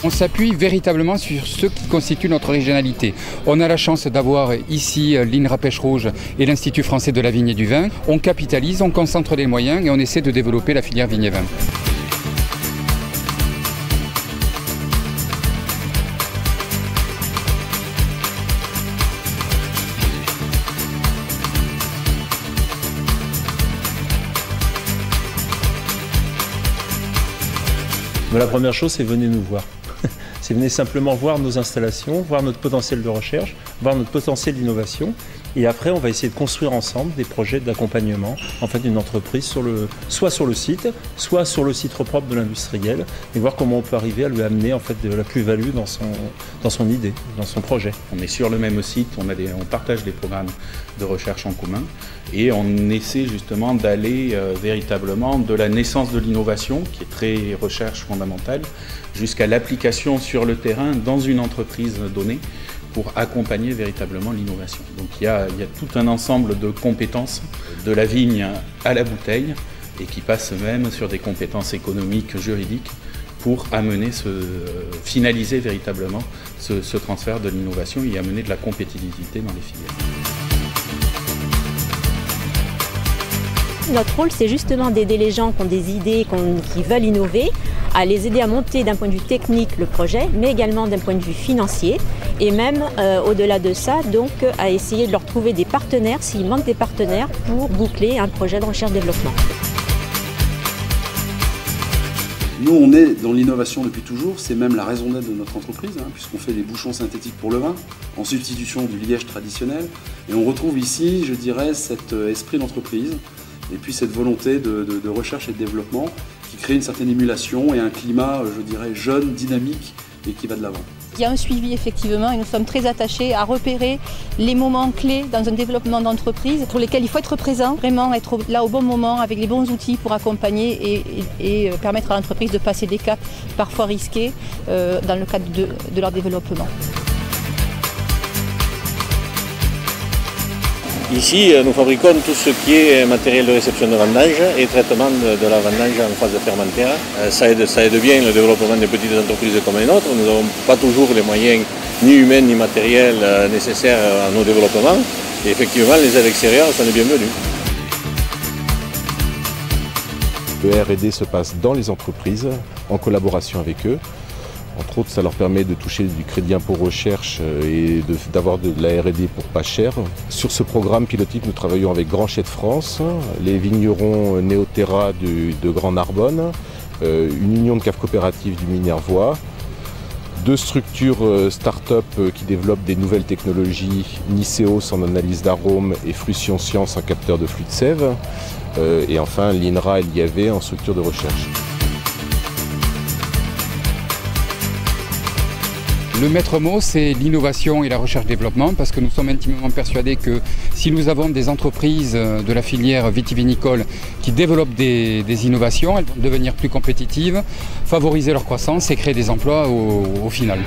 On s'appuie véritablement sur ce qui constitue notre régionalité. On a la chance d'avoir ici l'INRA Pêche Rouge et l'Institut français de la vigne et du vin. On capitalise, on concentre les moyens et on essaie de développer la filière vigne et vin. La première chose, c'est venez nous voir. C'est venez simplement voir nos installations, voir notre potentiel de recherche, voir notre potentiel d'innovation. Et après, on va essayer de construire ensemble des projets d'accompagnement en fait, d'une entreprise soit sur le site propre de l'industriel, et voir comment on peut arriver à lui amener en fait, de la plus-value dans son idée, dans son projet. On est sur le même site, on partage des programmes de recherche en commun et on essaie justement d'aller véritablement de la naissance de l'innovation, qui est très recherche fondamentale, jusqu'à l'application sur le terrain dans une entreprise donnée, pour accompagner véritablement l'innovation. Donc il y a tout un ensemble de compétences, de la vigne à la bouteille, et qui passent même sur des compétences économiques, juridiques, pour finaliser véritablement ce transfert de l'innovation et amener de la compétitivité dans les filières. Notre rôle, c'est justement d'aider les gens qui ont des idées, qui veulent innover, à les aider à monter d'un point de vue technique le projet, mais également d'un point de vue financier, et même au-delà de ça, donc à essayer de leur trouver des partenaires, s'il manque des partenaires, pour boucler un projet de recherche-développement. Nous, on est dans l'innovation depuis toujours, c'est même la raison d'être de notre entreprise, puisqu'on fait des bouchons synthétiques pour le vin, en substitution du liège traditionnel. Et on retrouve ici, je dirais, cet esprit d'entreprise, et puis cette volonté de recherche et de développement qui crée une certaine émulation et un climat, je dirais, jeune, dynamique et qui va de l'avant. Il y a un suivi effectivement et nous sommes très attachés à repérer les moments clés dans un développement d'entreprise pour lesquels il faut être présent, vraiment être là au bon moment avec les bons outils pour accompagner et permettre à l'entreprise de passer des caps parfois risqués dans le cadre de leur développement. Ici, nous fabriquons tout ce qui est matériel de réception de vendange et traitement de la vendange en phase fermentaire. Ça aide bien le développement des petites entreprises comme les nôtres. Nous n'avons pas toujours les moyens ni humains ni matériels nécessaires à nos développements. Et effectivement, les aides extérieures sont les bienvenues. Le R&D se passe dans les entreprises, en collaboration avec eux. Entre autres, ça leur permet de toucher du crédit impôt recherche et d'avoir de la R&D pour pas cher. Sur ce programme pilotique, nous travaillons avec Grand Chais de France, les vignerons Néoterra de Grand Narbonne, une union de caves coopératives du Minervois, 2 structures start-up qui développent des nouvelles technologies, Niceos en analyse d'arômes et Fruition Science en capteur de flux de sève, et enfin l'INRA et l'IAV en structure de recherche. Le maître mot, c'est l'innovation et la recherche-développement, parce que nous sommes intimement persuadés que si nous avons des entreprises de la filière vitivinicole qui développent des innovations, elles vont devenir plus compétitives, favoriser leur croissance et créer des emplois au final.